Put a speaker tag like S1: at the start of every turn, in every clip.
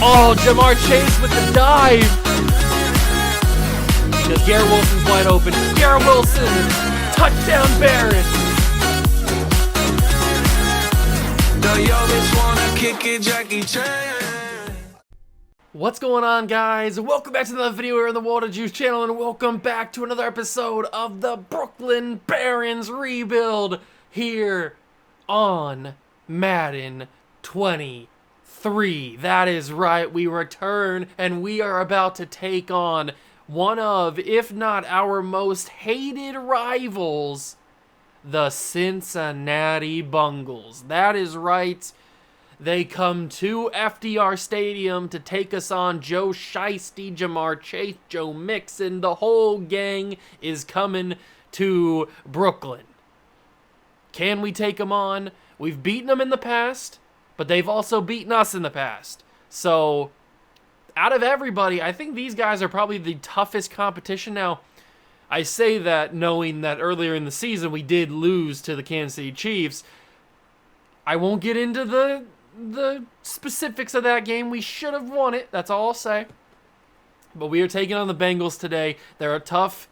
S1: Oh, Jamar Chase with the dive. Because Garrett Wilson's wide open. Garrett Wilson, touchdown Barrett. What's going on, guys? Welcome back to another video here on the Water Juice channel, and welcome back to another episode of the Brooklyn Barons rebuild here on Madden 23. That is right, we return, and we are about to take on one of, if not our most hated rivals, the Cincinnati Bungles. That is right. They come to FDR Stadium to take us on. Joe Shiesty, Jamar Chase, Joe Mixon. The whole gang is coming to Brooklyn. Can we take them on? We've beaten them in the past, but they've also beaten us in the past. So, out of everybody, I think these guys are probably the toughest competition. Now, I say that knowing that earlier in the season we did lose to the Kansas City Chiefs. I won't get into the specifics of that game. We should have won it. That's all I'll say. But we are taking on the Bengals today. They're a tough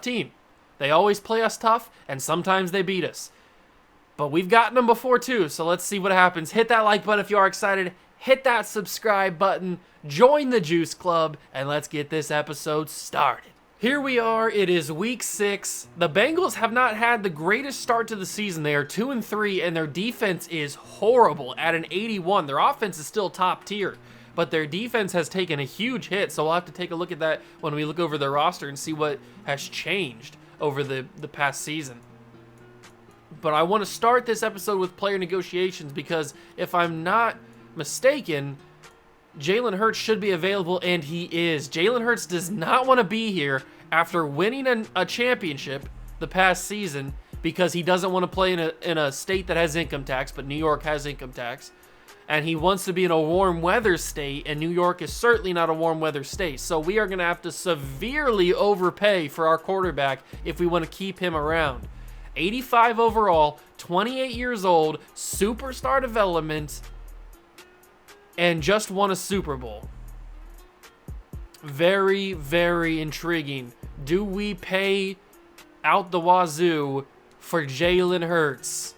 S1: team. They always play us tough, and sometimes they beat us. But we've gotten them before too, so let's see what happens. Hit that like button if you are excited. Hit that subscribe button. Join the Juice Club, and let's get this episode started. Here we are. It is week 6. The Bengals have not had the greatest start to the season. They are 2-3, and their defense is horrible at an 81. Their offense is still top tier, but their defense has taken a huge hit, so we'll have to take a look at that when we look over their roster and see what has changed over the past season. But I want to start this episode with player negotiations because if I'm not mistaken, Jalen Hurts should be available, and he is. Jalen Hurts does not want to be here after winning a championship the past season because he doesn't want to play in a state that has income tax, but New York has income tax. And he wants to be in a warm weather state, and New York is certainly not a warm weather state. So we are going to have to severely overpay for our quarterback if we want to keep him around. 85 overall, 28 years old, superstar development, and just won a Super Bowl. Very, very intriguing. Do we pay out the wazoo for Jalen Hurts?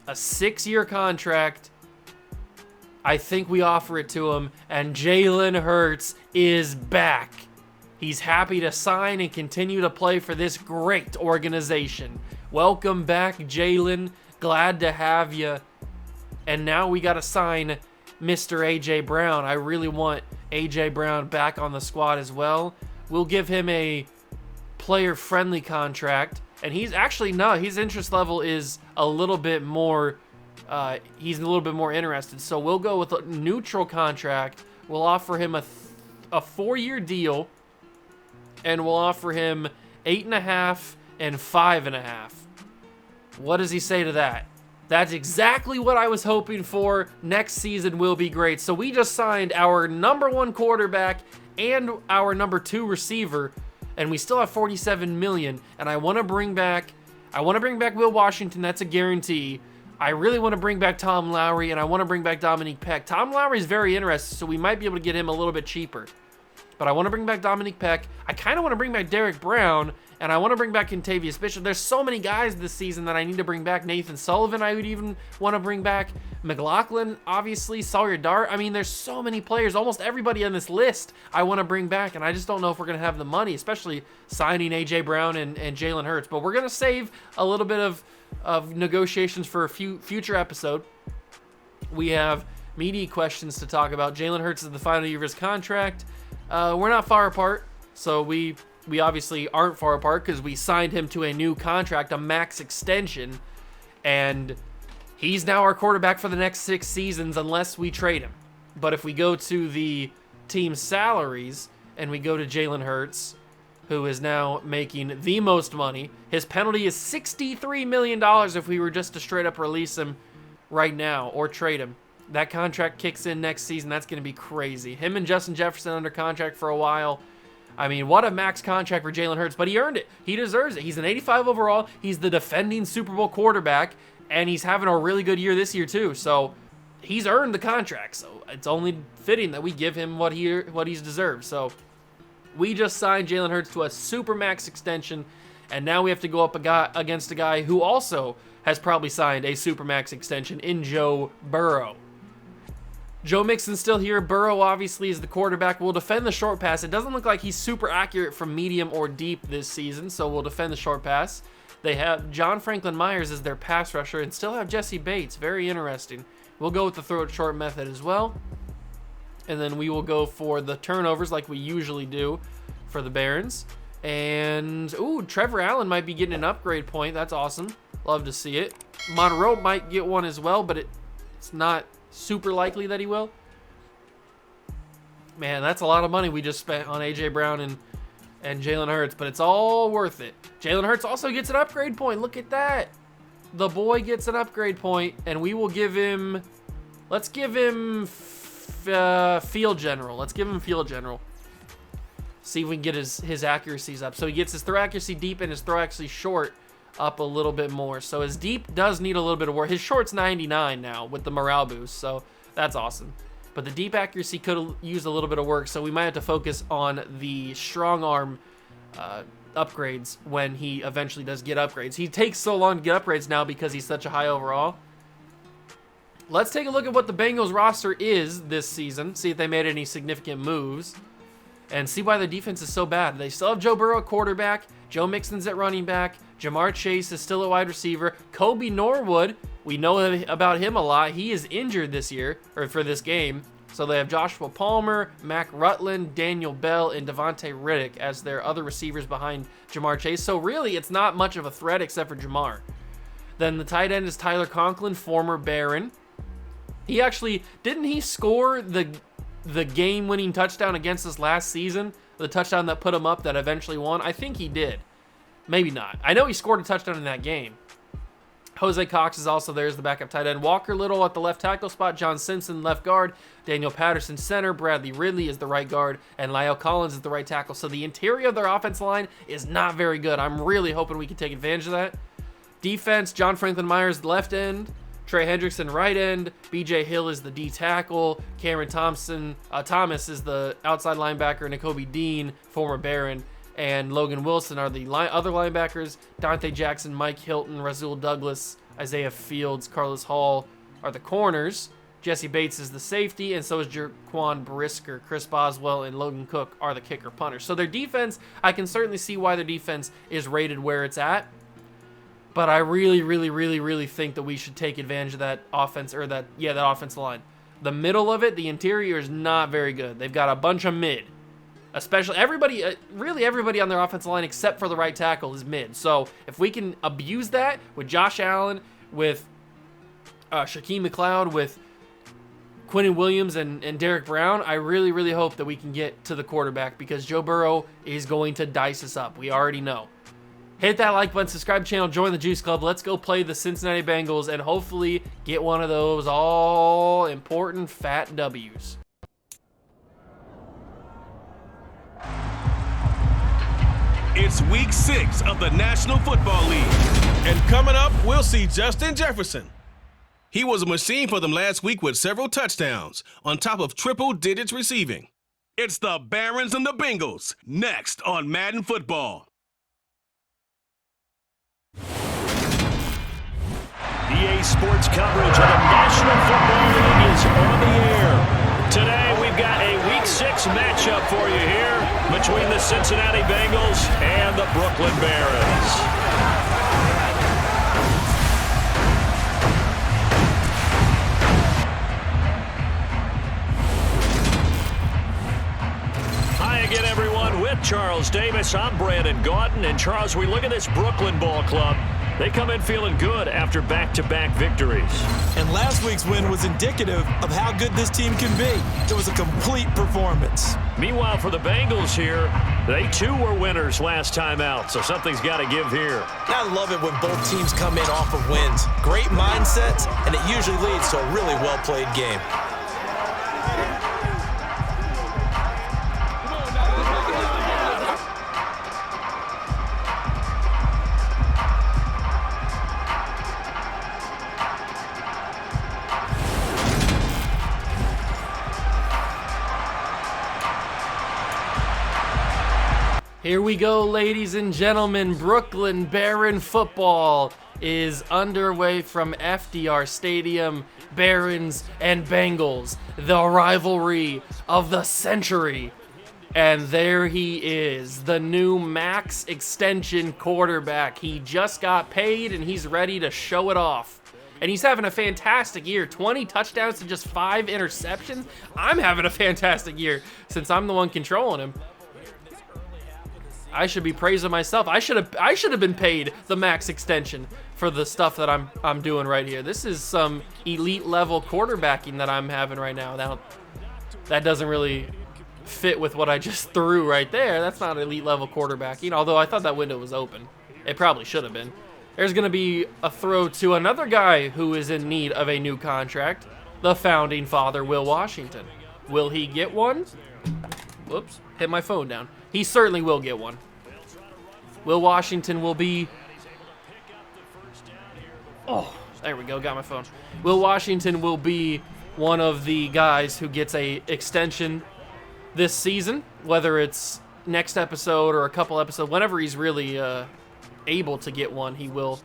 S1: A 6-year contract. I think we offer it to him, and Jalen Hurts is back. He's happy to sign and continue to play for this great organization. Welcome back, Jalen. Glad to have you. And now we got to sign Mr. A.J. Brown. I really want A.J. Brown back on the squad as well. We'll give him a player-friendly contract. And he's actually, no, his interest level is a little bit more, he's a little bit more interested. So we'll go with a neutral contract. We'll offer him a 4-year deal. And we'll offer him 8.5 and 5.5. What does he say to that? That's exactly what I was hoping for. Next season will be great. So we just signed our #1 quarterback and our #2 receiver, and we still have $47 million. And I want to bring back Will Washington. That's a guarantee. I really want to bring back Tom Lowry, and I want to bring back Dominique Peck. Tom Lowry is very interested, so we might be able to get him a little bit cheaper. But I want to bring back Dominique Peck. I kind of want to bring back Derek Brown, and I want to bring back Kentavious Bishop. There's so many guys this season that I need to bring back. Nathan Sullivan, I would even want to bring back. McLaughlin, obviously. Sawyer Dart. I mean, there's so many players. Almost everybody on this list I want to bring back, and I just don't know if we're going to have the money, especially signing A.J. Brown and Jalen Hurts. But we're going to save a little bit of negotiations for a future episode. We have media questions to talk about. Jalen Hurts is the final year of his contract. We're not far apart, so we obviously aren't far apart because we signed him to a new contract, a max extension, and he's now our quarterback for the next 6 seasons unless we trade him. But if we go to the team's salaries and we go to Jalen Hurts, who is now making the most money, his penalty is $63 million if we were just to straight up release him right now or trade him. That contract kicks in next season. That's going to be crazy. Him and Justin Jefferson under contract for a while. I mean, what a max contract for Jalen Hurts, but he earned it. He deserves it. He's an 85 overall. He's the defending Super Bowl quarterback, and he's having a really good year this year too. So he's earned the contract. So it's only fitting that we give him what he's deserved. So we just signed Jalen Hurts to a supermax extension, and now we have to go up against a guy who also has probably signed a supermax extension in Joe Burrow. Joe Mixon's still here. Burrow obviously is the quarterback. We'll defend the short pass. It doesn't look like he's super accurate from medium or deep this season, so we'll defend the short pass. They have John Franklin Myers as their pass rusher and still have Jesse Bates. Very interesting. We'll go with the throw it short method as well. And then we will go for the turnovers like we usually do for the Barons. And, ooh, Trevor Allen might be getting an upgrade point. That's awesome. Love to see it. Monroe might get one as well, but it's not super likely that he will. Man, that's a lot of money we just spent on A.J. Brown and Jalen Hurts, but it's all worth it. Jalen Hurts also gets an upgrade point. Look at that. The boy gets an upgrade point, and we will give him... Let's give him field general. Let's give him field general. See if we can get his accuracies up. So he gets his throw accuracy deep and his throw accuracy short up a little bit more. So his deep does need a little bit of work. His short's 99 now with the morale boost, so that's awesome. But the deep accuracy could have used a little bit of work, so we might have to focus on the strong arm upgrades when he eventually does get upgrades. He takes so long to get upgrades now because he's such a high overall. Let's take a look at what the Bengals roster is this season, see if they made any significant moves, and see why the defense is so bad. They still have Joe Burrow at quarterback, Joe Mixon's at running back, Jamar Chase is still a wide receiver, Kobe Norwood, we know about him a lot. He is injured this year, or for this game. So they have Joshua Palmer, Mac Rutland, Daniel Bell, and Devontae Riddick as their other receivers behind Jamar Chase. So really, it's not much of a threat except for Jamar. Then the tight end is Tyler Conklin, former Baron. He actually, didn't he score the game-winning touchdown against us last season? The touchdown that put him up that eventually won? I think he did. Maybe not. I know he scored a touchdown in that game. Jose Cox is also there as the backup tight end. Walker Little at the left tackle spot. John Simpson left guard. Daniel Patterson center. Bradley Ridley is the right guard. And Lyle Collins is the right tackle. So the interior of their offensive line is not very good. I'm really hoping we can take advantage of that. Defense, John Franklin Myers left end. Trey Hendrickson right end. BJ Hill is the D tackle. Cameron Thomas is the outside linebacker. Nakobe Dean, former Baron, and Logan Wilson are the other linebackers. Dante Jackson, Mike Hilton, Rasul Douglas, Isaiah Fields, Carlos Hall are the corners. Jesse Bates is the safety, and so is Jaquan Brisker. Chris Boswell and Logan Cook are the kicker punters. So their defense, I can certainly see why their defense is rated where it's at. But I really think that we should take advantage of that offense, or that offensive line. The middle of it, the interior is not very good. They've got a bunch of mid. Especially everybody on their offensive line except for the right tackle is mid. So if we can abuse that with Josh Allen, with Shaquem McLeod, with Quinnen Williams and Derek Brown, I really hope that we can get to the quarterback, because Joe Burrow is going to dice us up. We already know. Hit that like button, subscribe to the channel, join the Juice Club. Let's go play the Cincinnati Bengals and hopefully get one of those all important fat W's.
S2: It's week 6 of the National Football League. And coming up, we'll see Justin Jefferson. He was a machine for them last week with several touchdowns, on top of triple digits receiving. It's the Barons and the Bengals, next on Madden Football.
S3: EA Sports coverage of the National Football League is on the air. Today, we've got a Week 6 matchup for you here between the Cincinnati Bengals and the Brooklyn Barons. Hi again, everyone. With Charles Davis, I'm Brandon Gaudin. And Charles, we look at this Brooklyn ball club. They come in feeling good after back-to-back victories.
S4: And last week's win was indicative of how good this team can be. It was a complete performance.
S3: Meanwhile, for the Bengals here, they too were winners last time out, so something's got to give here.
S4: I love it when both teams come in off of wins. Great mindsets, and it usually leads to a really well-played game.
S1: Here we go, ladies and gentlemen. Brooklyn Baron football is underway from FDR Stadium. Barons and Bengals, the rivalry of the century. And there he is, the new max extension quarterback. He just got paid and he's ready to show it off. And he's having a fantastic year. 20 touchdowns to just 5 interceptions. I'm having a fantastic year since I'm the one controlling him. I should be praising myself. I should have been paid the max extension for the stuff that I'm doing right here. This is some elite level quarterbacking that I'm having right now. Now, that doesn't really fit with what I just threw right there. That's not elite level quarterbacking, although I thought that window was open. It probably should have been. There's going to be a throw to another guy who is in need of a new contract, the founding father, Will Washington. Will he get one? Whoops, hit my phone down. He certainly will get one. Will Washington will be... Oh, there we go, got my phone. Will Washington will be one of the guys who gets a extension this season, whether it's next episode or a couple episodes, whenever he's really able to get one, he will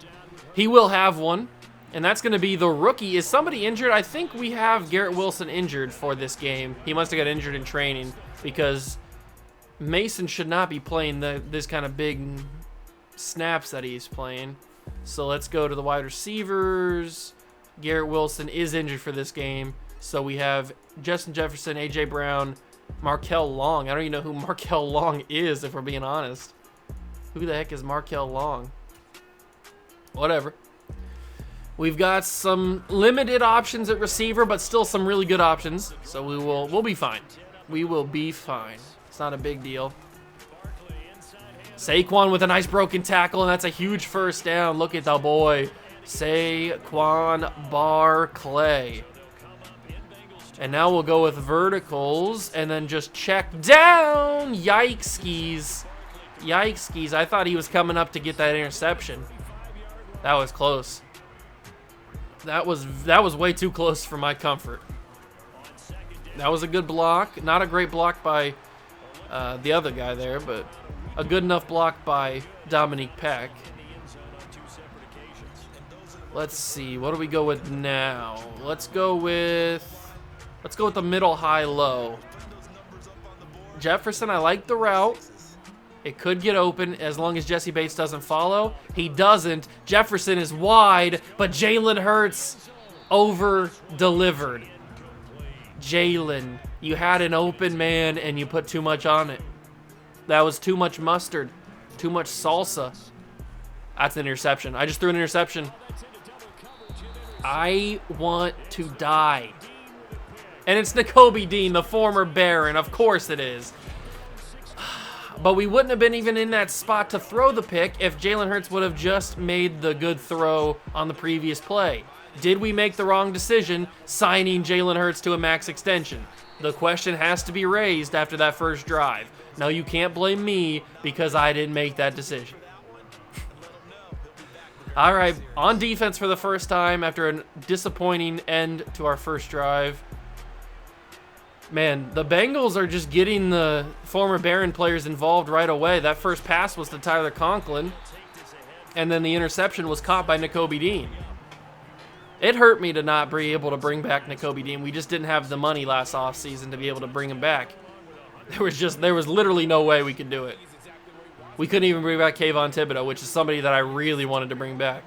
S1: have one. And that's going to be the rookie. Is somebody injured? I think we have Garrett Wilson injured for this game. He must have got injured in training because Mason should not be playing this kind of big snaps that he's playing. So let's go to the wide receivers. Garrett Wilson is injured for this game. So we have Justin Jefferson, A.J. Brown, Markel Long. I don't even know who Markel Long is, if we're being honest. Who the heck is Markel Long? Whatever. We've got some limited options at receiver, but still some really good options. So we'll be fine. We will be fine. It's not a big deal. Saquon with a nice broken tackle, and that's a huge first down. Look at the boy, Saquon Barkley. And now we'll go with verticals and then just check down. Yikes-skis. Yikes-skis. I thought he was coming up to get that interception. That was close. That was way too close for my comfort. That was a good block. Not a great block by the other guy there, but a good enough block by Dominique Peck. Let's see. What do we go with now? Let's go with the middle, high, low. Jefferson, I like the route. It could get open as long as Jesse Bates doesn't follow. He doesn't. Jefferson is wide, but Jalen Hurts over-delivered. Jalen, you had an open man and you put too much on it. That was too much mustard, too much salsa. That's an interception. I just threw an interception. I want to die. And it's Nakobe Dean, the former Baron. Of course it is. But we wouldn't have been even in that spot to throw the pick if Jalen Hurts would have just made the good throw on the previous play. Did we make the wrong decision signing Jalen Hurts to a max extension? The question has to be raised after that first drive. No, you can't blame me because I didn't make that decision. All right, on defense for the first time after a disappointing end to our first drive. Man, the Bengals are just getting the former Baron players involved right away. That first pass was to Tyler Conklin, and then the interception was caught by Nakobe Dean. It hurt me to not be able to bring back Nakobe Dean. We just didn't have the money last offseason to be able to bring him back. There was literally no way we could do it. We couldn't even bring back Kayvon Thibodeau, which is somebody that I really wanted to bring back.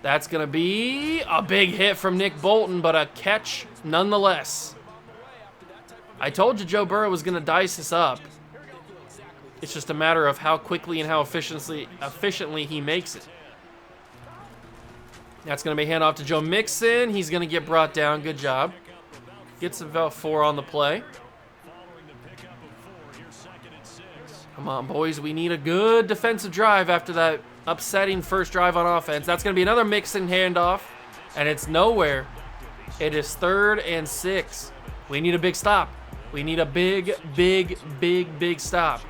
S1: That's going to be a big hit from Nick Bolton, but a catch nonetheless. I told you Joe Burrow was going to dice this up. It's just a matter of how quickly and how efficiently he makes it. That's going to be handoff to Joe Mixon. He's going to get brought down. Good job. Gets about 4 on the play. Come on, boys. We need a good defensive drive after that upsetting first drive on offense. That's going to be another Mixon handoff, and it's nowhere. It is 3rd and 6. We need a big stop. We need a big stop.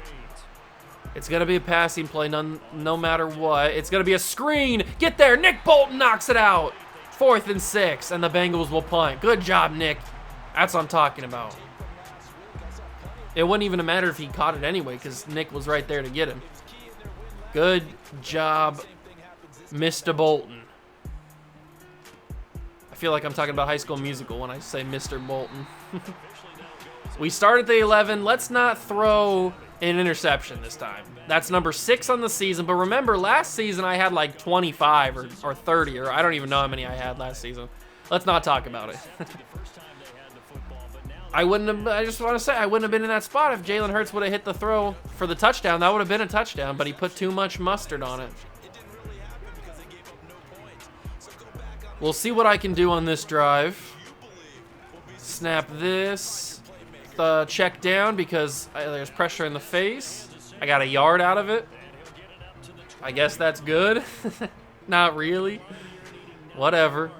S1: It's going to be a passing play no matter what. It's going to be a screen. Get there. Nick Bolton knocks it out. 4th and 6, and the Bengals will punt. Good job, Nick. That's what I'm talking about. It wouldn't even matter if he caught it anyway because Nick was right there to get him. Good job, Mr. Bolton. I feel like I'm talking about High School Musical when I say Mr. Bolton. We start at the 11. Let's not throw an interception this time. That's number 6 on the season. But remember, last season I had like 25 or 30, or I don't even know how many I had last season. Let's not talk about it. I just want to say, I wouldn't have been in that spot if Jalen Hurts would have hit the throw for the touchdown. That would have been a touchdown, but he put too much mustard on it. We'll see what I can do on this drive. Snap this. Check down because there's pressure in the face. I got a yard out of it. I guess that's good. Not really. Whatever.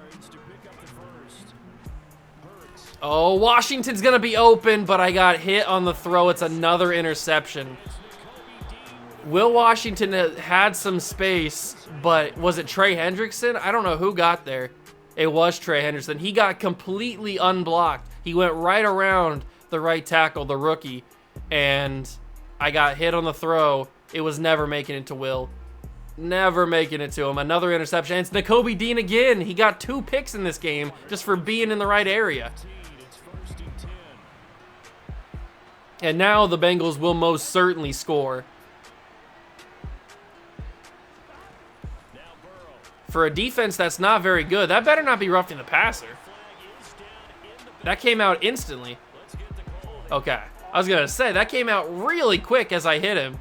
S1: Oh, Washington's going to be open, but I got hit on the throw. It's another interception. Will Washington had some space, but was it Trey Hendrickson? I don't know who got there. It was Trey Hendrickson. He got completely unblocked. He went right around the right tackle, the rookie, and I got hit on the throw. It was never making it to Will. Never making it to him. Another interception. It's Nakobe Dean again. He got 2 picks in this game just for being in the right area. And now the Bengals will most certainly score. For a defense that's not very good, that better not be roughing the passer. That came out instantly. Okay. I was going to say, that came out really quick as I hit him.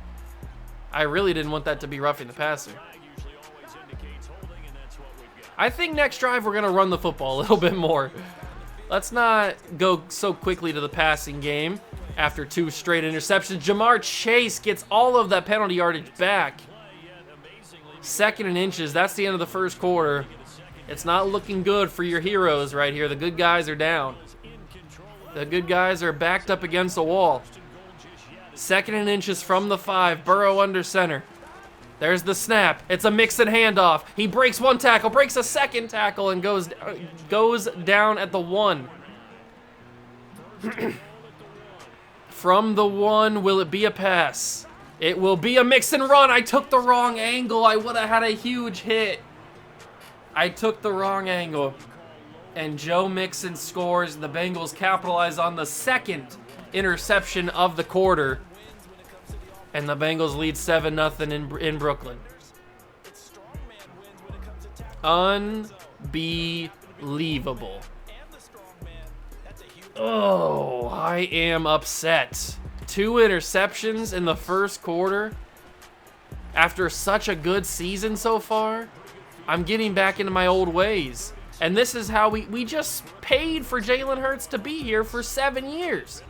S1: I really didn't want that to be roughing the passer. I think next drive we're going to run the football a little bit more. Let's not go so quickly to the passing game after 2 straight interceptions. Jamar Chase gets all of that penalty yardage back. 2nd and inches. That's the end of the first quarter. It's not looking good for your heroes right here. The good guys are down. The good guys are backed up against the wall. 2nd and inches from the 5. Burrow under center. There's the snap. It's a Mixon handoff. He breaks 1 tackle, breaks a 2nd tackle, and goes down at the 1. From the 1, will it be a pass? It will be a Mixon run. I took the wrong angle. I would have had a huge hit. I took the wrong angle. And Joe Mixon scores. The Bengals capitalize on the 2nd interception of the quarter. And the Bengals lead 7-0 in Brooklyn. Unbelievable. Oh, I am upset. 2 interceptions in the first quarter. After such a good season so far, I'm getting back into my old ways. And this is how we just paid for Jalen Hurts to be here for 7 years.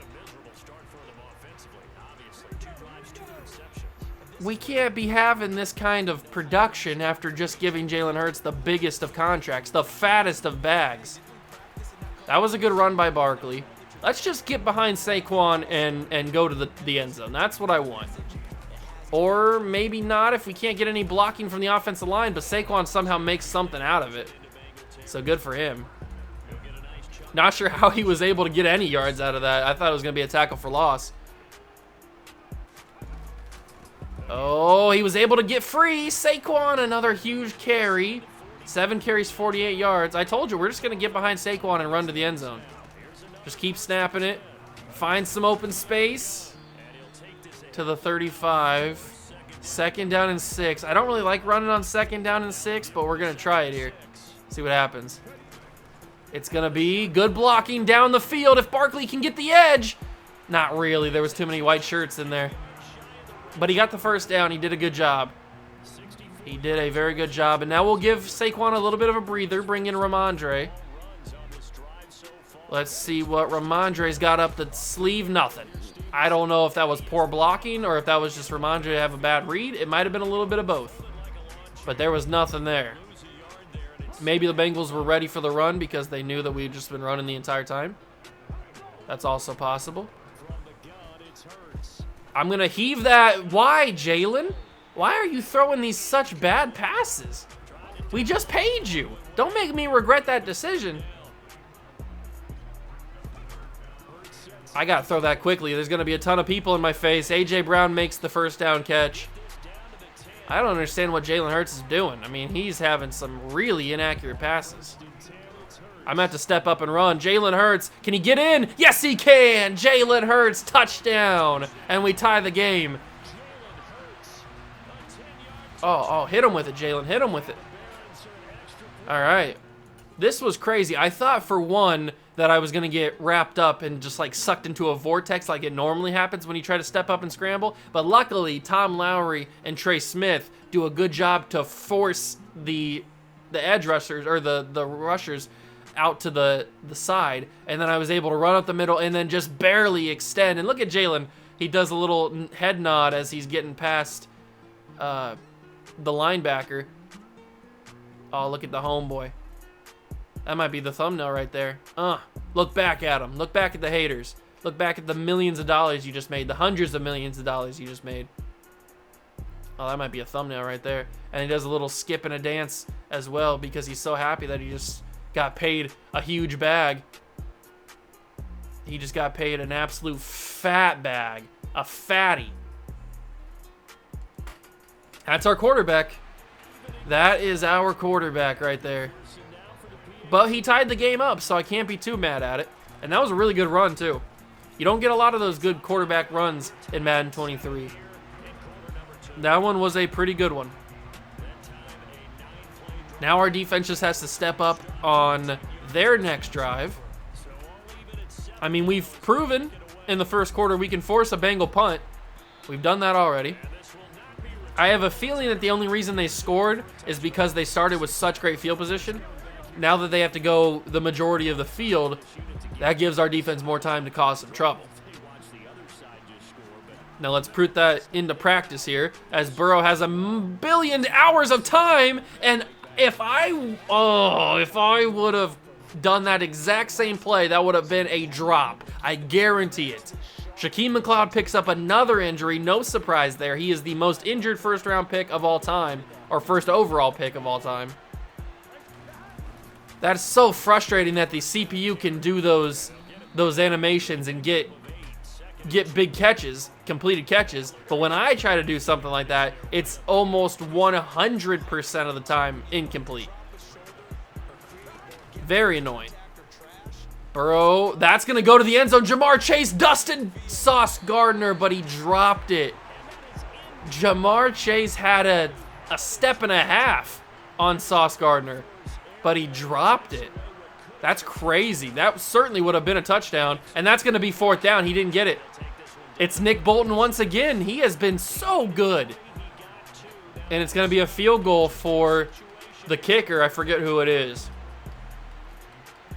S1: We can't be having this kind of production after just giving Jalen Hurts the biggest of contracts, the fattest of bags. That was a good run by Barkley. Let's just get behind Saquon and go to the end zone. That's what I want. Or maybe not if we can't get any blocking from the offensive line, but Saquon somehow makes something out of it. So good for him. Not sure how he was able to get any yards out of that. I thought it was going to be a tackle for loss. Oh, he was able to get free. Saquon, another huge carry. 7 carries, 48 yards. I told you, we're just going to get behind Saquon and run to the end zone. Just keep snapping it. Find some open space. To the 35. 2nd down and 6. I don't really like running on 2nd down and 6, but we're going to try it here. See what happens. It's going to be good blocking down the field if Barkley can get the edge. Not really. There was too many white shirts in there. But he got the first down. He did a good job. He did a very good job. And now we'll give Saquon a little bit of a breather. Bring in Ramondre. Let's see what Ramondre's got up the sleeve. Nothing. I don't know if that was poor blocking or if that was just Ramondre to have a bad read. It might have been a little bit of both. But there was nothing there. Maybe the Bengals were ready for the run because they knew that we'd just been running the entire time. That's also possible. I'm going to heave that. Why, Jalen? Why are you throwing these such bad passes? We just paid you. Don't make me regret that decision. I got to throw that quickly. There's going to be a ton of people in my face. A.J. Brown makes the first down catch. I don't understand what Jalen Hurts is doing. I mean, he's having some really inaccurate passes. I'm going to have to step up and run. Jalen Hurts, can he get in? Yes, he can. Jalen Hurts, touchdown. And we tie the game. Oh, hit him with it, Jalen. Hit him with it. All right. This was crazy. I thought for one that I was going to get wrapped up and just like sucked into a vortex like it normally happens when you try to step up and scramble. But luckily, Tom Lowry and Trey Smith do a good job to force the edge rushers or the rushers out to the side. And then I was able to run up the middle and then just barely extend. And look at Jalen. He does a little head nod as he's getting past the linebacker. Oh, look at the homeboy. That might be the thumbnail right there. Look back at them. Look back at the haters. Look back at the millions of dollars you just made. The hundreds of millions of dollars you just made. Oh, that might be a thumbnail right there. And he does a little skip and a dance as well because he's so happy that he just got paid a huge bag. He just got paid an absolute fat bag. A fatty. That's our quarterback. That is our quarterback right there. But he tied the game up, so I can't be too mad at it. And that was a really good run, too. You don't get a lot of those good quarterback runs in Madden 23. That one was a pretty good one. Now our defense just has to step up on their next drive. I mean, we've proven in the first quarter we can force a Bengal punt. We've done that already. I have a feeling that the only reason they scored is because they started with such great field position. Now that they have to go the majority of the field, that gives our defense more time to cause some trouble. Now let's put that into practice here as Burrow has a billion hours of time. And if I would have done that exact same play, that would have been a drop. I guarantee it. Shaquem McLeod picks up another injury. No surprise there. He is the most injured first-round pick of all time, or first overall pick of all time. That's so frustrating that the CPU can do those animations and get big catches, completed catches. But when I try to do something like that, it's almost 100% of the time incomplete. Very annoying. Burrow, that's going to go to the end zone. Jamar Chase dusted Sauce Gardner, but he dropped it. Jamar Chase had a step and a half on Sauce Gardner, but he dropped it. That's crazy. That certainly would have been a touchdown, and that's going to be fourth down. He didn't get it. It's Nick Bolton once again. He has been so good. And it's going to be a field goal for the kicker. I forget who it is.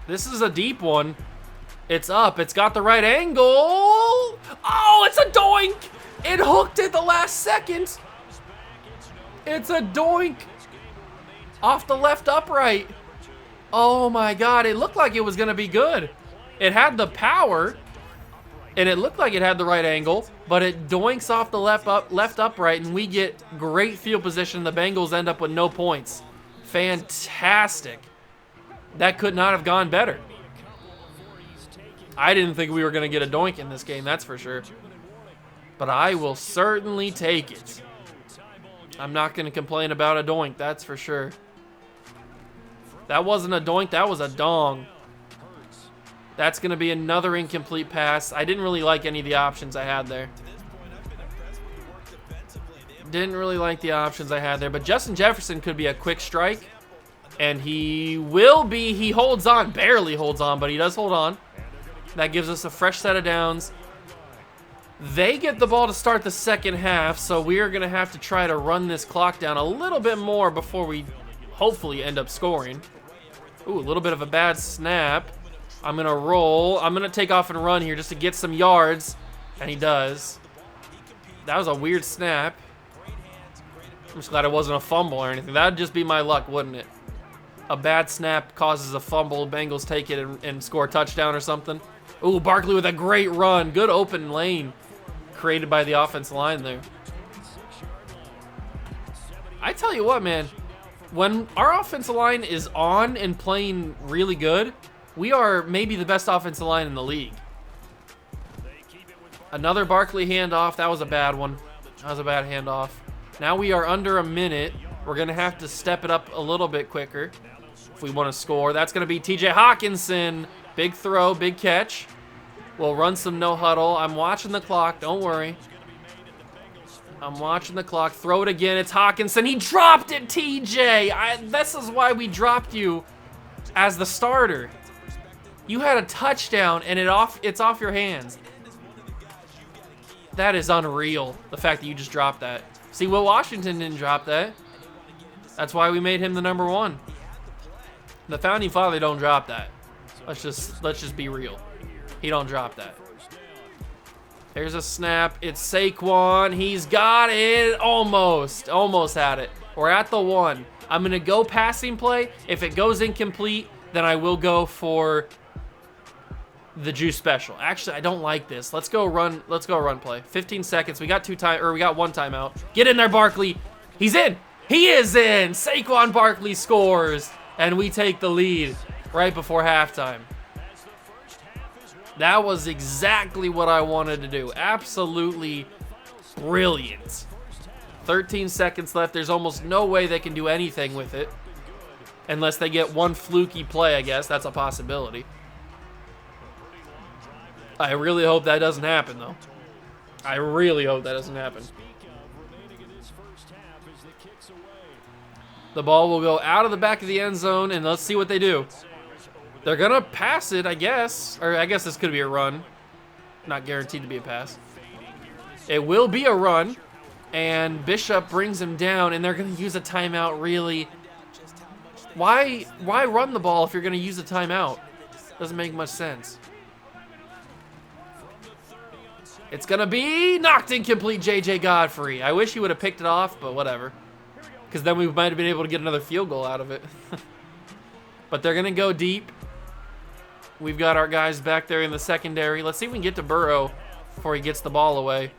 S1: This is a deep one. It's up. It's got the right angle. Oh, it's a doink. It hooked at the last second. It's a doink. Off the left upright. Oh my God, it looked like it was gonna be good. It had the power, and it looked like it had the right angle, but it doinks off the left upright, and we get great field position. The Bengals end up with no points. Fantastic. That could not have gone better. I didn't think we were gonna get a doink in this game, that's for sure. But I will certainly take it. I'm not gonna complain about a doink, that's for sure. That wasn't a doink, that was a dong. That's going to be another incomplete pass. I didn't really like any of the options I had there. Didn't really like the options I had there, but Justin Jefferson could be a quick strike, and he will be. He holds on, barely holds on, but he does hold on. That gives us a fresh set of downs. They get the ball to start the second half, so we are going to have to try to run this clock down a little bit more before we hopefully end up scoring. Ooh, a little bit of a bad snap. I'm going to roll. I'm going to take off and run here just to get some yards. And he does. That was a weird snap. I'm just glad it wasn't a fumble or anything. That would just be my luck, wouldn't it? A bad snap causes a fumble. Bengals take it and score a touchdown or something. Ooh, Barkley with a great run. Good open lane created by the offensive line there. I tell you what, man. When our offensive line is on and playing really good, we are maybe the best offensive line in the league. Another Barkley handoff. That was a bad one. That was a bad handoff. Now we are under a minute. We're going to have to step it up a little bit quicker if we want to score. That's going to be TJ Hawkinson. Big throw, big catch. We'll run some no huddle. I'm watching the clock. Don't worry. I'm watching the clock. Throw it again. It's Hawkinson. He dropped it, TJ. This is why we dropped you as the starter. You had a touchdown, and it's off your hands. That is unreal, the fact that you just dropped that. See, Will Washington didn't drop that. That's why we made him the number 1. The founding father don't drop that. Let's just be real. He don't drop that. There's a snap. It's Saquon. He's got it. Almost had it. We're at the 1. I'm going to go passing play. If it goes incomplete, then I will go for the juice special. Actually, I don't like this. Let's go run play. 15 seconds. We got one timeout. Get in there, Barkley. He's in. He is in. Saquon Barkley scores, and we take the lead right before halftime. That was exactly what I wanted to do. Absolutely brilliant. 13 seconds left. There's almost no way they can do anything with it unless they get one fluky play, I guess. That's a possibility. I really hope that doesn't happen, though. I really hope that doesn't happen. The ball will go out of the back of the end zone, and let's see what they do. They're going to pass it, I guess. Or I guess this could be a run. Not guaranteed to be a pass. It will be a run, and Bishop brings him down, and they're going to use a timeout, really. Why run the ball if you're going to use a timeout? Doesn't make much sense. It's going to be knocked incomplete, J.J. Godfrey. I wish he would have picked it off, but whatever. Because then we might have been able to get another field goal out of it. But they're going to go deep. We've got our guys back there in the secondary. Let's see if we can get to Burrow before he gets the ball away.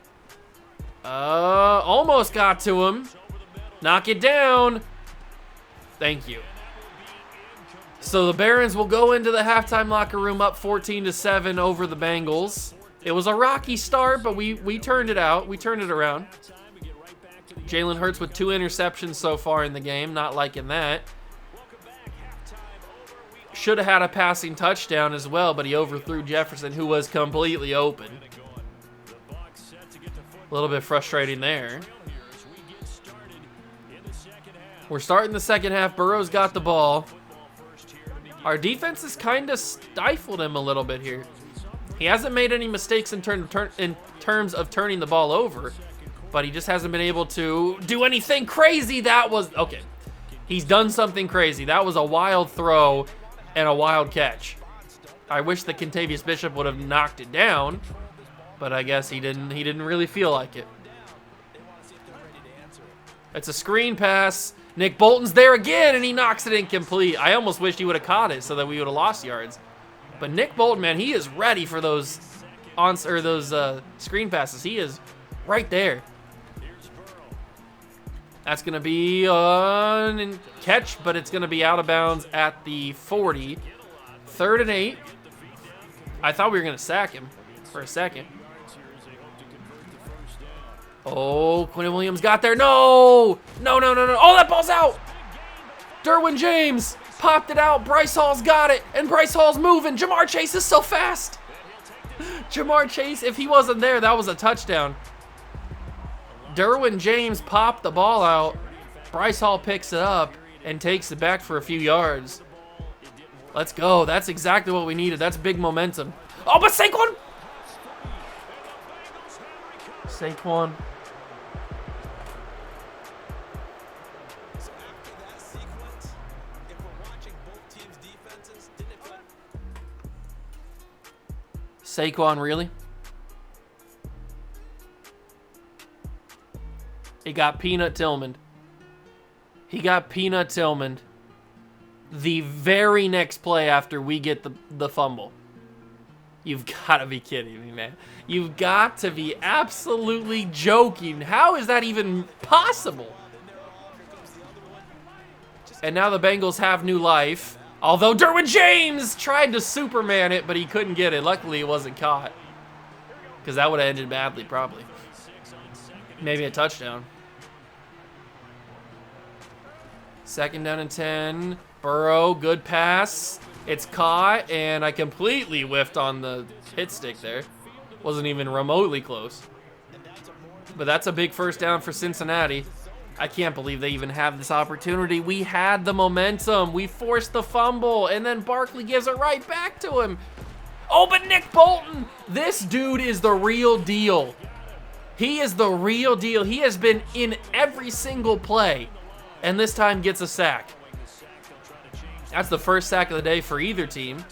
S1: Almost got to him. Knock it down. Thank you. So the Barons will go into the halftime locker room up 14-7 over the Bengals. It was a rocky start, but we turned it out. We turned it around. Jalen Hurts with 2 interceptions so far in the game. Not liking that. Should have had a passing touchdown as well, but he overthrew Jefferson, who was completely open. A little bit frustrating there. We're starting the second half. Burrow's got the ball. Our defense has kind of stifled him a little bit here. He hasn't made any mistakes in terms of turning the ball over, but he just hasn't been able to do anything crazy. That was, okay, he's done something crazy. That was a wild throw and a wild catch. I wish that Kentavious Bishop would have knocked it down, but I guess he didn't really feel like it. It's a screen pass. Nick Bolton's there again, and he knocks it incomplete. I almost wish he would have caught it so that we would have lost yards. But Nick Bolton, man, he is ready for those screen passes. He is right there. That's going to be a catch, but it's going to be out of bounds at the 40. 3rd and 8. I thought we were going to sack him for a second. Oh, Quinn Williams got there. No! No. Oh, that ball's out! Derwin James popped it out. Bryce Hall's got it, and Bryce Hall's moving. Jamar Chase is so fast. Jamar Chase, if he wasn't there, that was a touchdown. Derwin James popped the ball out. Bryce Hall picks it up and takes it back for a few yards. Let's go. That's exactly what we needed. That's big momentum. Oh, but Saquon. Saquon, really? He got Peanut Tillman. The very next play after we get the fumble. You've got to be kidding me, man. You've got to be absolutely joking. How is that even possible? And now the Bengals have new life. Although Derwin James tried to Superman it, but he couldn't get it. Luckily, it wasn't caught. because that would have ended badly probably. Maybe a touchdown. 2nd down and 10. Burrow, good pass. It's caught, and I completely whiffed on the hit stick there. Wasn't even remotely close. But that's a big first down for Cincinnati. I can't believe they even have this opportunity. We had the momentum. We forced the fumble, and then Barkley gives it right back to him. Oh, but Nick Bolton, this dude is the real deal. He is the real deal. He has been in every single play, and this time gets a sack. That's the first sack of the day for either team.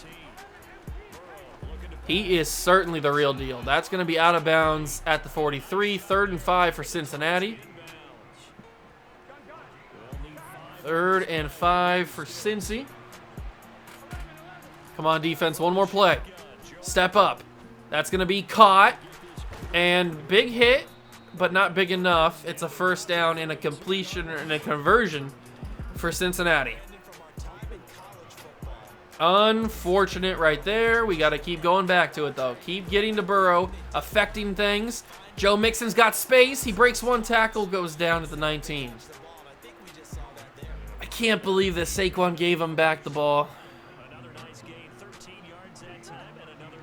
S1: He is certainly the real deal. That's going to be out of bounds at the 43. 3rd and 5 for Cincinnati. 3rd and 5 for Cincy. Come on, defense. One more play. Step up. That's going to be caught. And big hit, but not big enough. It's a first down and a completion and a conversion for Cincinnati. Unfortunate right there. We got to keep going back to it, though. Keep getting to Burrow, affecting things. Joe Mixon's got space. He breaks one tackle, goes down at the 19. I can't believe that Saquon gave him back the ball.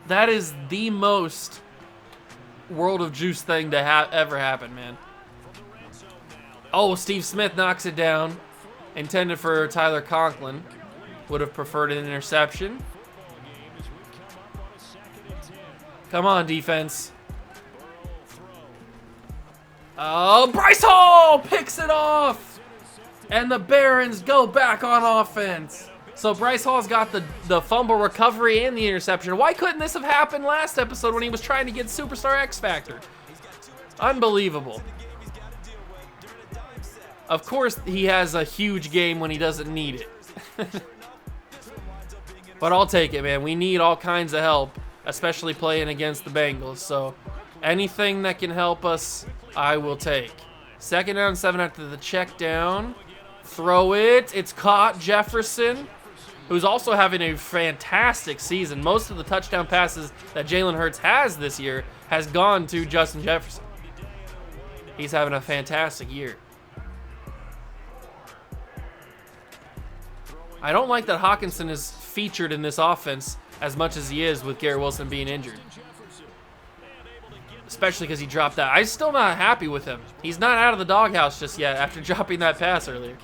S1: That is the most World of Juice thing to ever happen, man. Oh, Steve Smith knocks it down. Intended for Tyler Conklin. Would have preferred an interception. Come on, defense. Oh, Bryce Hall picks it off. And the Barons go back on offense. So Bryce Hall's got the fumble recovery and the interception. Why couldn't this have happened last episode when he was trying to get Superstar X Factor? Unbelievable. Of course, he has a huge game when he doesn't need it. But I'll take it, man. We need all kinds of help, especially playing against the Bengals. So anything that can help us, I will take. 2nd down, 7 after the check down. Throw it. It's caught. Jefferson, who's also having a fantastic season. Most of the touchdown passes that Jalen Hurts has this year has gone to Justin Jefferson. He's having a fantastic year. I don't like that Hawkinson is featured in this offense as much as he is with Garrett Wilson being injured. Especially because he dropped that. I'm still not happy with him. He's not out of the doghouse just yet after dropping that pass earlier.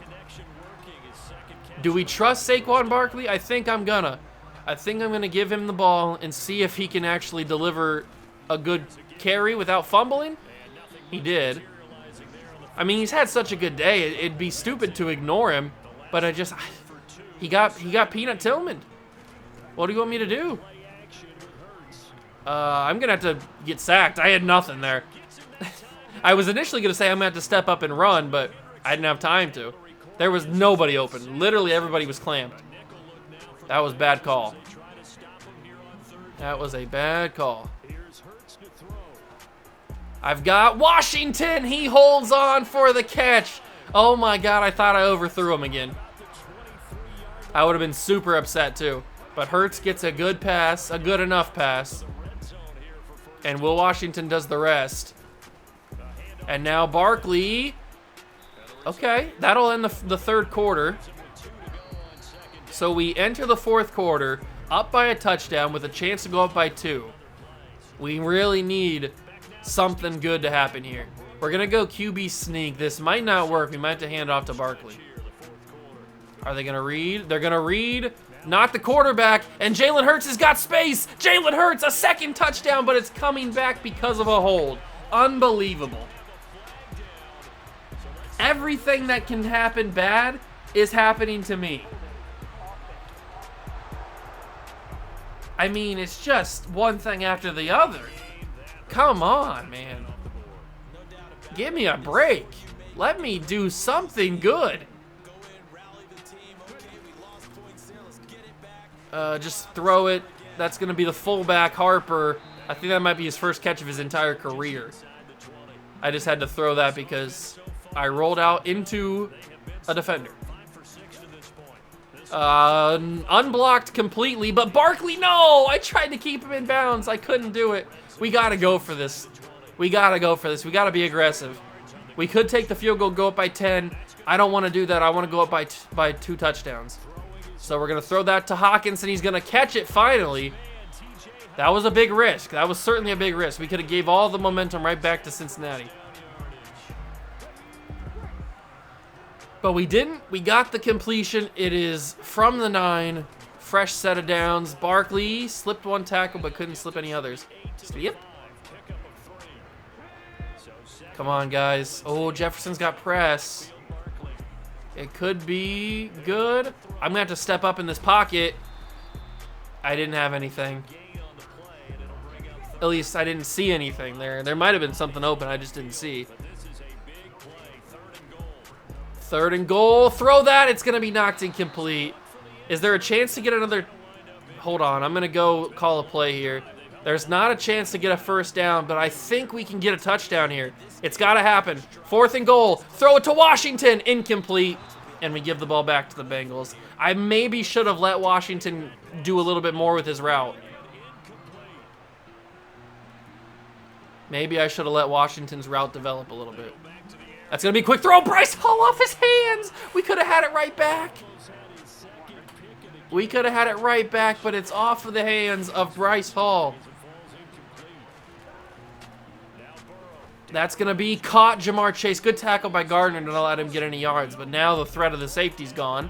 S1: Do we trust Saquon Barkley? I think I'm gonna. I think I'm gonna give him the ball and see if he can actually deliver a good carry without fumbling. He did. I mean, he's had such a good day. It'd be stupid to ignore him, but he got Peanut Tillman. What do you want me to do? I'm gonna have to get sacked. I had nothing there. I was initially gonna say I'm gonna have to step up and run, but I didn't have time to. There was nobody open. Literally everybody was clamped. That was a bad call. That was a bad call. I've got Washington. He holds on for the catch. Oh my God, I thought I overthrew him again. I would have been super upset too. But Hurts gets a good pass, a good enough pass. And Will Washington does the rest. And now Barkley. Okay, that'll end the third quarter. So we enter the fourth quarter up by a touchdown with a chance to go up by 2. We really need something good to happen here. We're going to go QB sneak. This might not work. We might have to hand off to Barkley. Are they going to read? They're going to read. Not the quarterback. And Jalen Hurts has got space. Jalen Hurts, a second touchdown, but it's coming back because of a hold. Unbelievable. Everything that can happen bad is happening to me. I mean, it's just one thing after the other. Come on, man. Give me a break. Let me do something good. Just throw it. That's going to be the fullback, Harper. I think that might be his first catch of his entire career. I just had to throw that because I rolled out into a defender. Unblocked completely, but Barkley, no! I tried to keep him in bounds. I couldn't do it. We gotta go for this. We gotta go for this. We gotta be aggressive. We could take the field goal, go up by 10. I don't want to do that. I want to go up by 2 touchdowns. So we're going to throw that to Hawkins, and he's going to catch it finally. That was a big risk. That was certainly a big risk. We could have gave all the momentum right back to Cincinnati. But we didn't. We got the completion. It is from the 9. Fresh set of downs. Barkley slipped 1 tackle, but couldn't slip any others. Yep. Come on, guys. Oh, Jefferson's got press. It could be good. I'm going to have to step up in this pocket. I didn't have anything. At least I didn't see anything there. There might have been something open I just didn't see. 3rd and goal. Throw that. It's going to be knocked incomplete. Is there a chance to get another? Hold on. I'm going to go call a play here. There's not a chance to get a first down, but I think we can get a touchdown here. It's got to happen. 4th and goal. Throw it to Washington. Incomplete. And we give the ball back to the Bengals. I maybe should have let Washington do a little bit more with his route. Maybe I should have let Washington's route develop a little bit. That's going to be a quick throw. Bryce Hall off his hands. We could have had it right back. We could have had it right back, but it's off of the hands of Bryce Hall. That's going to be caught, Jamar Chase. Good tackle by Gardner to not let him get any yards, but now the threat of the safety's gone.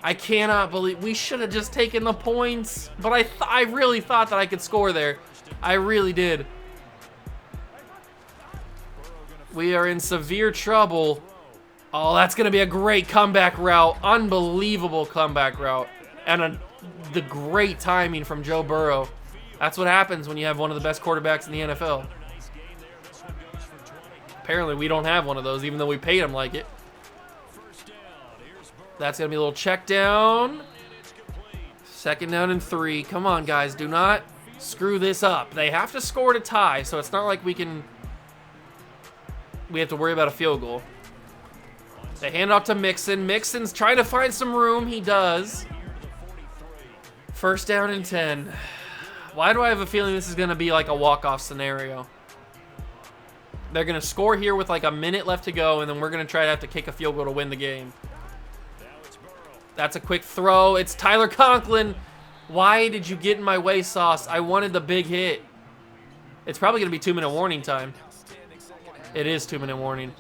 S1: I cannot believe we should have just taken the points, but I really thought that I could score there. I really did. We are in severe trouble. Oh, that's going to be a great comeback route. Unbelievable comeback route. And the great timing from Joe Burrow. That's what happens when you have one of the best quarterbacks in the NFL. Apparently, we don't have one of those, even though we paid him like it. That's going to be a little check down. 2nd down and 3. Come on, guys. Do not screw this up. They have to score to tie, so it's not like we have to worry about a field goal. They hand off to Mixon. Mixon's trying to find some room. He does. 1st down and 10. Why do I have a feeling this is going to be like a walk-off scenario? They're going to score here with like a minute left to go, and then we're going to try to have to kick a field goal to win the game. That's a quick throw. It's Tyler Conklin. Why did you get in my way, Sauce? I wanted the big hit. It's probably going to be 2-minute warning time. It is 2-minute warning.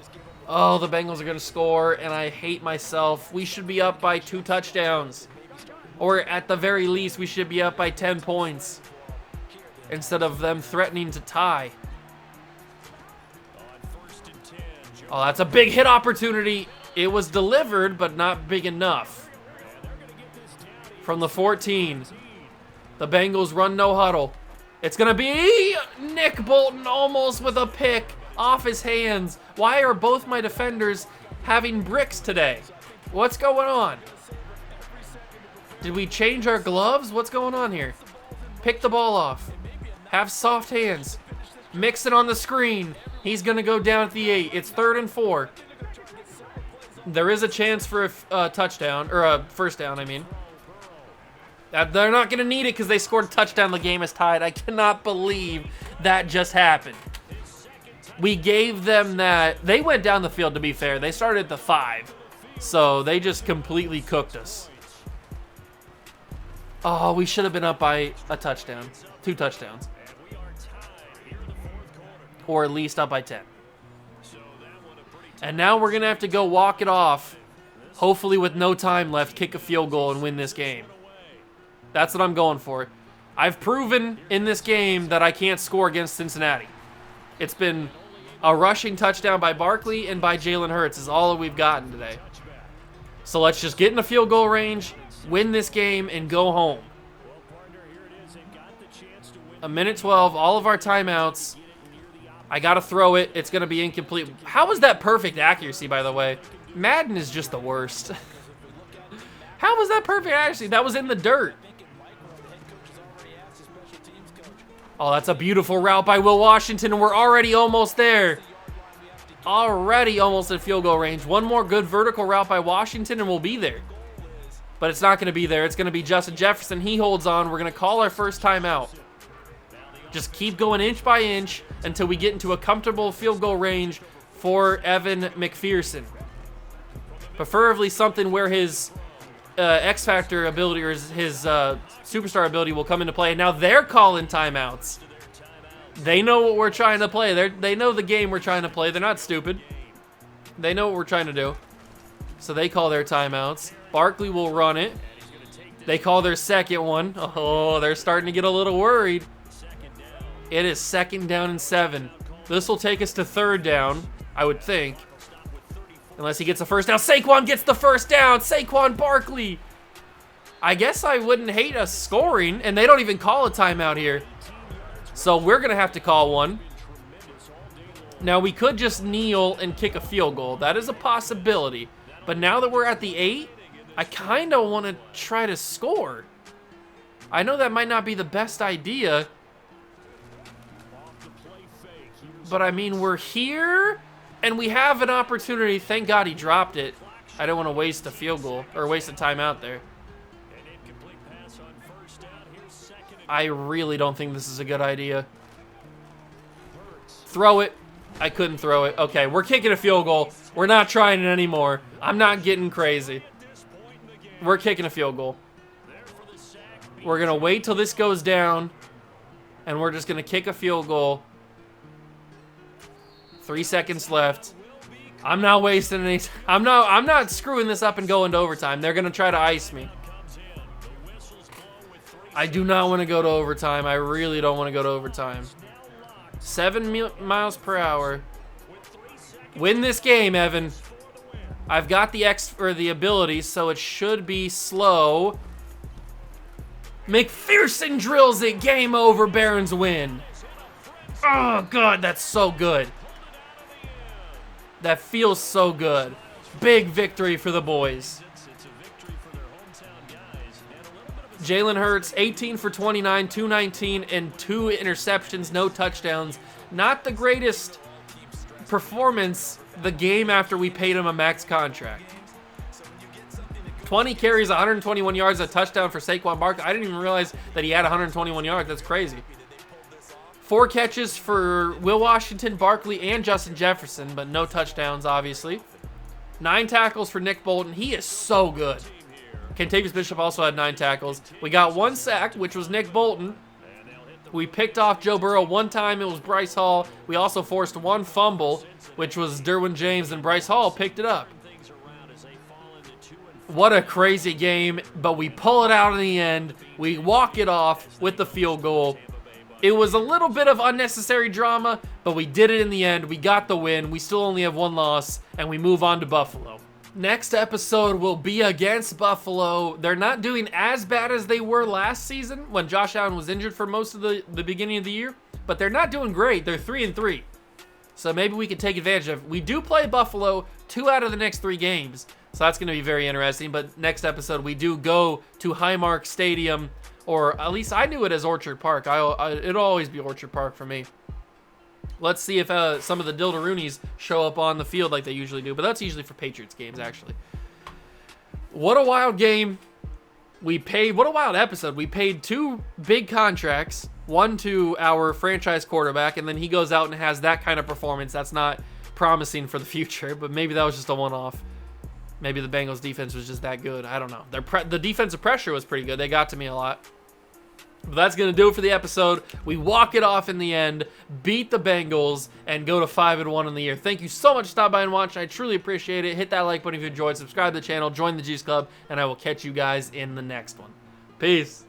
S1: Oh, the Bengals are going to score, and I hate myself. We should be up by 2 touchdowns. Or at the very least, we should be up by 10 points. Instead of them threatening to tie. Oh, that's a big hit opportunity. It was delivered, but not big enough. From the 14. The Bengals run no huddle. It's going to be Nick Bolton almost with a pick off his hands. Why are both my defenders having bricks today? What's going on? Did we change our gloves? What's going on here? Pick the ball off. Have soft hands. Mix it on the screen. He's going to go down at the 8. It's 3rd and 4. There is a chance for a touchdown, or a first down, I mean. They're not going to need it because they scored a touchdown. The game is tied. I cannot believe that just happened. We gave them that. They went down the field, to be fair. They started at the 5. So they just completely cooked us. Oh, we should have been up by a touchdown. 2 touchdowns. Or at least up by 10. And now we're going to have to go walk it off. Hopefully with no time left, kick a field goal and win this game. That's what I'm going for. I've proven in this game that I can't score against Cincinnati. It's been a rushing touchdown by Barkley and by Jalen Hurts is all that we've gotten today. So let's just get in the field goal range, win this game, and go home. 1:12, all of our timeouts. I got to throw it. It's going to be incomplete. How was that perfect accuracy, by the way? Madden is just the worst. How was that perfect accuracy? That was in the dirt. Oh, that's a beautiful route by Will Washington, and we're already almost there. Already almost at field goal range. One more good vertical route by Washington, and we'll be there. but it's not going to be there. It's going to be Justin Jefferson. He holds on. We're going to call our first timeout. Just keep going inch by inch until we get into a comfortable field goal range for Evan McPherson. Preferably something where his X Factor ability or his superstar ability will come into play. And now they're calling timeouts. They know what we're trying to play. They know the game we're trying to play. They're not stupid. They know what we're trying to do. So they call their timeouts. Barkley will run it. They call their second one. Oh, they're starting to get a little worried. It is 2nd down and 7. This will take us to 3rd down, I would think. Unless he gets a first down. Saquon gets the first down. Saquon Barkley. I guess I wouldn't hate us scoring, and they don't even call a timeout here. So we're going to have to call one. Now, we could just kneel and kick a field goal. That is a possibility. But now that we're at the 8, I kind of want to try to score. I know that might not be the best idea. But, I mean, we're here, and we have an opportunity. Thank God he dropped it. I don't want to waste a field goal, or waste a timeout there. I really don't think this is a good idea. Throw it. I couldn't throw it. Okay, we're kicking a field goal. We're not trying it anymore. I'm not getting crazy. We're kicking a field goal. We're going to wait till this goes down, and we're just going to kick a field goal. 3 seconds left. I'm not wasting any time. I'm not screwing this up and going to overtime. They're going to try to ice me. I do not want to go to overtime. I really don't want to go to overtime. 7 miles per hour. Win this game, Evan. I've got the ability, so it should be slow. McPherson drills it. Game over. Barons win. Oh, God, that's so good. That feels so good. Big victory for the boys. Jalen Hurts, 18 for 29, 219, and 2 interceptions, no touchdowns. Not the greatest performance the game after we paid him a max contract. 20 carries, 121 yards, a touchdown for Saquon Barkley. I didn't even realize that he had 121 yards. That's crazy. 4 catches for Will Washington, Barkley, and Justin Jefferson, but no touchdowns, obviously. 9 tackles for Nick Bolton. He is so good. Kentavious Bishop also had 9 tackles. We got 1 sack, which was Nick Bolton. We picked off Joe Burrow 1 time. It was Bryce Hall. We also forced 1 fumble, which was Derwin James, and Bryce Hall picked it up. What a crazy game, but we pull it out in the end. We walk it off with the field goal. It was a little bit of unnecessary drama, but we did it in the end. We got the win. We still only have 1 loss, and we move on to Buffalo. Next episode will be against Buffalo. They're not doing as bad as they were last season when Josh Allen was injured for most of the beginning of the year, but they're not doing great. They're 3-3. So maybe we can take advantage of it. We do play Buffalo 2 out of the next 3 games, so that's going to be very interesting. But next episode, we do go to Highmark Stadium, or at least I knew it as Orchard Park. It'll always be Orchard Park for me. Let's see if some of the Dildaroonies show up on the field like they usually do. But that's usually for Patriots games, actually. What a wild game. What a wild episode. We paid 2 big contracts. One to our franchise quarterback, and then he goes out and has that kind of performance. That's not promising for the future, but maybe that was just a one-off. Maybe the Bengals defense was just that good. I don't know. The defensive pressure was pretty good. They got to me a lot. But that's going to do it for the episode. We walk it off in the end, beat the Bengals, and go to 5-1 in the year. Thank you so much for stopping by and watching. I truly appreciate it. Hit that like button if you enjoyed. Subscribe to the channel. Join the Juice Club. And I will catch you guys in the next one. Peace.